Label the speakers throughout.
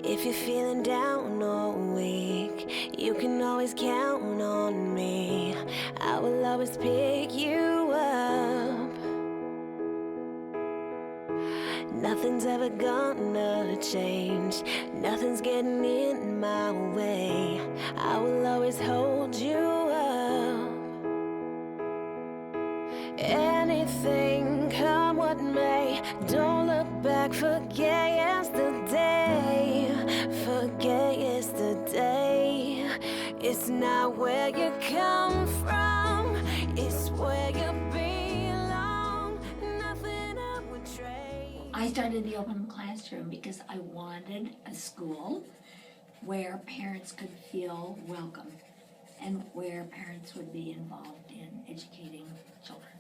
Speaker 1: If you're feeling down or weak, you can always count on me. I will always pick you up. Nothing's ever gonna change. Nothing's getting in my way. I will always hold you up. Anything, come what may, don't look back, forget yesterday. Forget yesterday. It's not where you come from, it's where you belong. Nothing I would trade.
Speaker 2: I started the open classroom because I wanted a school where parents could feel welcome and where parents would be involved in educating children.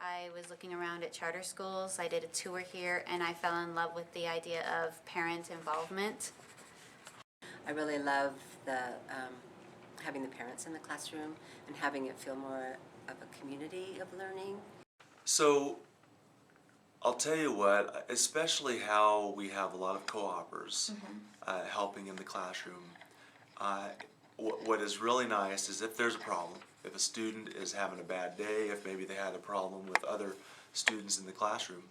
Speaker 3: I was looking around at charter schools. I did a tour here and I fell in love with the idea of parent involvement.
Speaker 4: I really love the having the parents in the classroom and having it feel more of a community of learning.
Speaker 5: So I'll tell you what, especially how we have a lot of co-opers helping in the classroom. What is really nice is if there's a problem, if a student is having a bad day, if maybe they had a problem with other students in the classroom,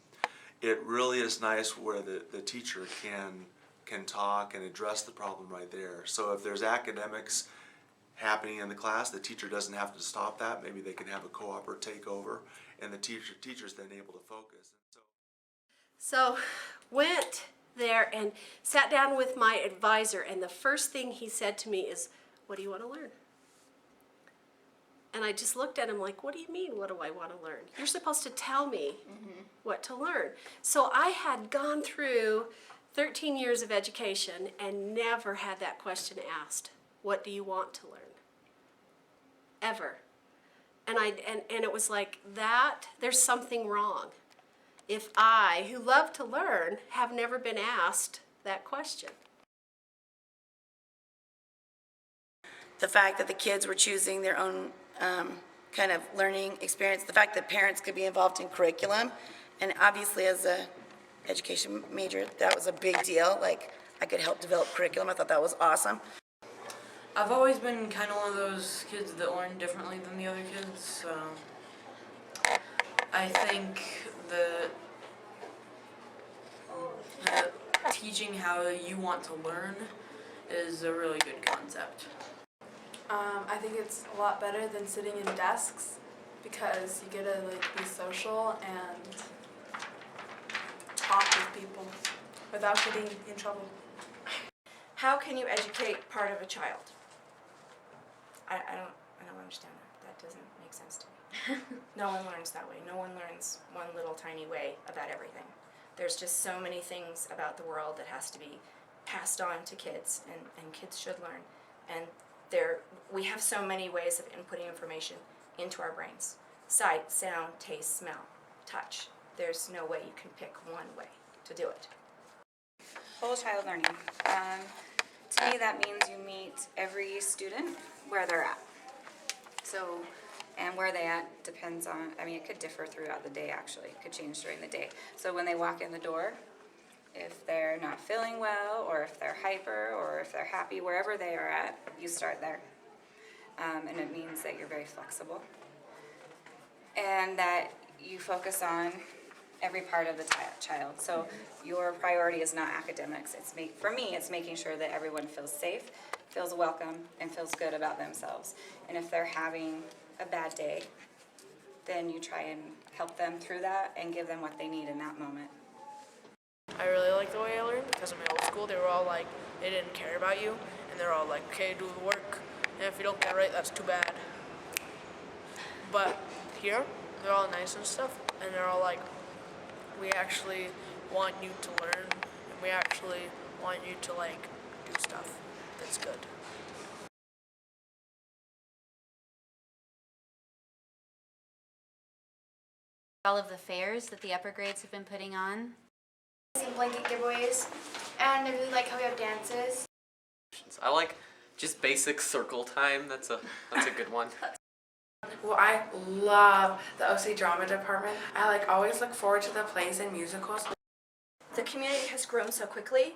Speaker 5: it really is nice where the teacher can talk and address the problem right there. So if there's academics happening in the class, the teacher doesn't have to stop that. Maybe they can have a co-opper take over, and the teacher's then able to focus.
Speaker 6: So went there and sat down with my advisor, and the first thing he said to me is, "What do you want to learn?" And I just looked at him like, "What do you mean, what do I want to learn? You're supposed to tell me what to learn." So I had gone through 13 years of education and never had that question asked, "What do you want to learn?" Ever. And it was like that, there's something wrong. If I, who love to learn, have never been asked that question.
Speaker 7: The fact that the kids were choosing their own kind of learning experience, the fact that parents could be involved in curriculum, and obviously as a education major, that was a big deal. Like, I could help develop curriculum. I thought that was awesome.
Speaker 8: I've always been kind of one of those kids that learn differently than the other kids. I think that teaching how you want to learn is a really good concept.
Speaker 9: I think it's a lot better than sitting in desks because you get to be social and talk with people without getting in trouble.
Speaker 10: How can you educate part of a child? I don't understand that. That doesn't make sense to me. No one learns that way. No one learns one little tiny way about everything. There's just so many things about the world that has to be passed on to kids, and kids should learn. And we have so many ways of inputting information into our brains. Sight, sound, taste, smell, touch. There's no way you can pick one way to do it.
Speaker 11: Whole child learning. To me, that means you meet every student where they're at. So, and where they at depends on, it could differ throughout the day actually. It could change during the day. So when they walk in the door, if they're not feeling well, or if they're hyper, or if they're happy, wherever they are at, you start there. And it means that you're very flexible. And that you focus on every part of the child. So your priority is not academics. For me, it's making sure that everyone feels safe, feels welcome, and feels good about themselves. And if they're having a bad day, then you try and help them through that and give them what they need in that moment.
Speaker 8: I really like the way I learned because in my old school, they were all like, they didn't care about you, and they're all like, okay, do the work, and if you don't get it right, that's too bad. But here, they're all nice and stuff, and they're all like, we actually want you to learn, and we actually want you to do stuff that's good.
Speaker 3: All of the fairs that the upper grades have been putting on.
Speaker 12: Some blanket giveaways, and I really like how we have dances.
Speaker 13: I like just basic circle time. That's a good one.
Speaker 9: Well, I love the OC drama department. I always look forward to the plays and musicals.
Speaker 10: The community has grown so quickly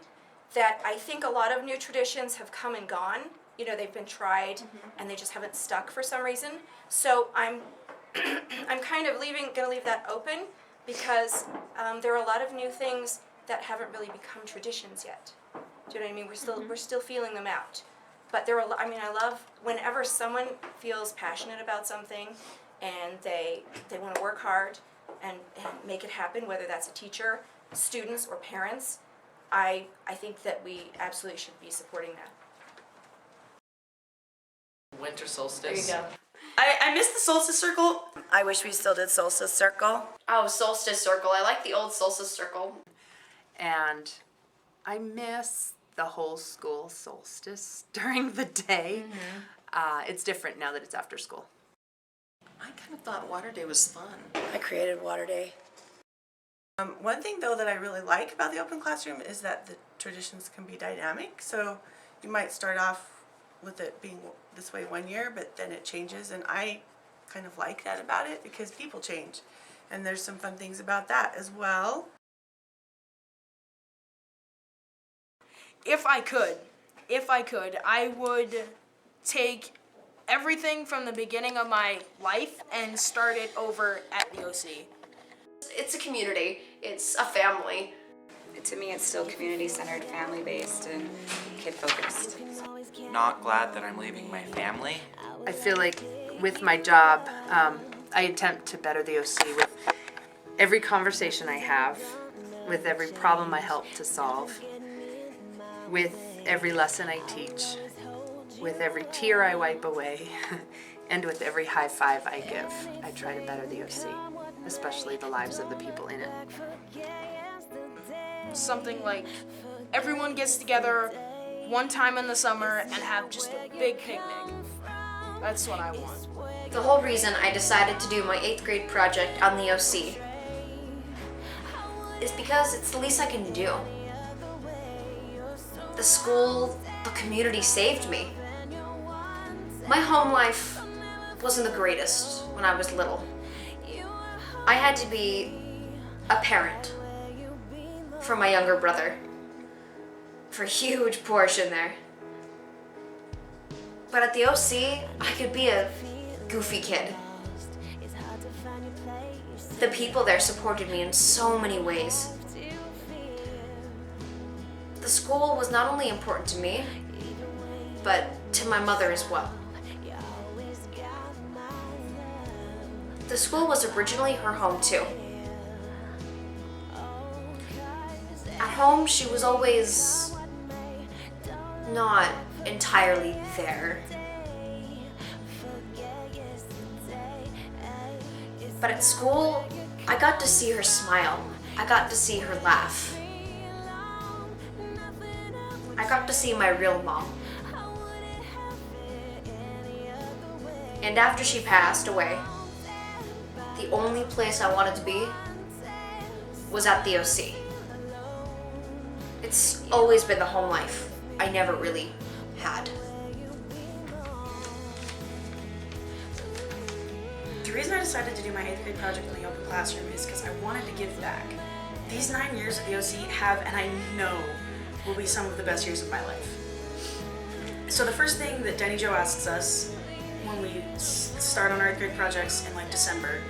Speaker 10: that I think a lot of new traditions have come and gone. You know, they've been tried and they just haven't stuck for some reason. So I'm kind of gonna leave that open because there are a lot of new things that haven't really become traditions yet. Do you know what I mean? We're still feeling them out. But there are, I love whenever someone feels passionate about something and they want to work hard and make it happen, whether that's a teacher, students, or parents. I think that we absolutely should be supporting that.
Speaker 13: Winter solstice.
Speaker 10: There you go.
Speaker 7: I miss the solstice circle. I wish we still did solstice circle.
Speaker 14: Oh, solstice circle. I like the old solstice circle.
Speaker 15: And I miss the whole school solstice during the day. It's different now that it's after school.
Speaker 16: I kind of thought Water Day was fun.
Speaker 7: I created Water Day.
Speaker 17: One thing though that I really like about the open classroom is that the traditions can be dynamic. So you might start off with it being this way one year, but then it changes, and I kind of like that about it because people change. And there's some fun things about that as well.
Speaker 18: If I could, I would take everything from the beginning of my life and start it over at the OC.
Speaker 14: It's a community. It's a family.
Speaker 11: To me, it's still community-centered, family-based, and kid-focused.
Speaker 13: Not glad that I'm leaving my family.
Speaker 15: I feel like with my job, I attempt to better the OC with every conversation I have, with every problem I help to solve, with every lesson I teach, with every tear I wipe away, and with every high five I give. I try to better the OC, especially the lives of the people in it.
Speaker 18: Something like everyone gets together one time in the summer and have just a big picnic. That's what I want.
Speaker 14: The whole reason I decided to do my 8th grade project on the OC is because it's the least I can do. The school, the community saved me. My home life wasn't the greatest when I was little. I had to be a parent for my younger brother for a huge portion there. But at the OC, I could be a goofy kid. The people there supported me in so many ways. The school was not only important to me, but to my mother as well. The school was originally her home too. At home, she was always not entirely there. But at school, I got to see her smile. I got to see her laugh. I got to see my real mom. And after she passed away, the only place I wanted to be was at the OC. It's always been the home life I never really had.
Speaker 17: The reason I decided to do my 8th grade project in the open classroom is because I wanted to give back. These 9 years at the OC have, and I know, will be some of the best years of my life. So the first thing that Denny Jo asks us when we start on our 8th grade projects in like December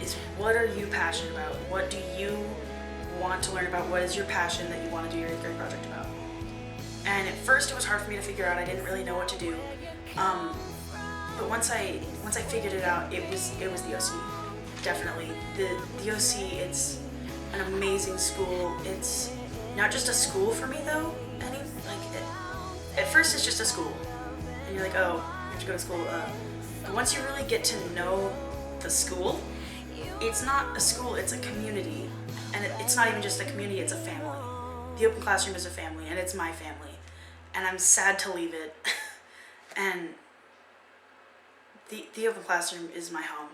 Speaker 17: is, what are you passionate about? What do you want to learn about? What is your passion that you want to do your 8th grade project about? And at first it was hard for me to figure out. I didn't really know what to do. But once I figured it out, it was the OC. Definitely. The OC, it's an amazing school. It's not just a school for me though. At first it's just a school. And you're like, oh, you have to go to school. But once you really get to know the school, it's not a school, it's a community. And it's not even just a community, it's a family. The open classroom is a family, and it's my family. And I'm sad to leave it. And the open classroom is my home.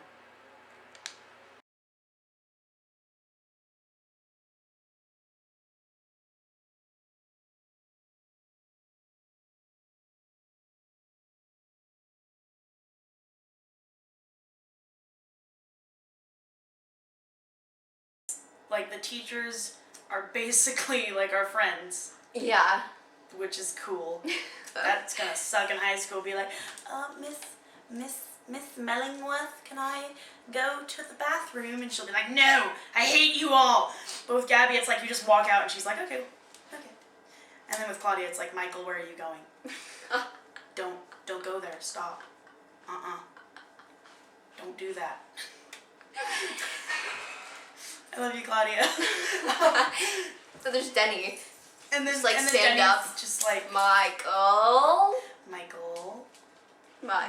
Speaker 17: Like the teachers are basically like our friends,
Speaker 14: Yeah.
Speaker 17: which is cool. That's gonna suck in high school. Be like, Miss Mellingworth, can I go to the bathroom? And she'll be like, no, I hate you all. But with Gabby, it's like you just walk out and she's like, okay. And then with Claudia, it's like, Michael, where are you going? Don't go there. Stop. Don't do that. I love you, Claudia.
Speaker 14: So there's Denny.
Speaker 17: And then
Speaker 14: just like
Speaker 17: and then
Speaker 14: stand
Speaker 17: Denny's
Speaker 14: up.
Speaker 17: just like
Speaker 14: Michael.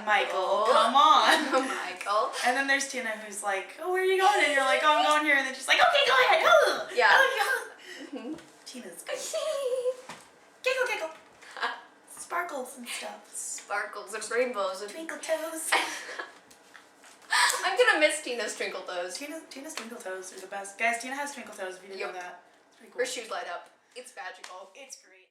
Speaker 17: Michael, come on.
Speaker 14: Michael.
Speaker 17: And then there's Tina who's like, oh, where are you going? And you're like, oh, I'm going here. And then she's like, okay, go ahead. Oh,
Speaker 14: Yeah.
Speaker 17: Oh, Tina's good. Giggle. Sparkles and stuff.
Speaker 14: Sparkles and rainbows and
Speaker 17: twinkle toes.
Speaker 14: I'm gonna miss Tina's twinkle toes.
Speaker 17: Tina's twinkle toes are the best. Guys, Tina has twinkle toes if you didn't know that. It's pretty cool.
Speaker 14: Her shoes light up. It's magical.
Speaker 17: It's great.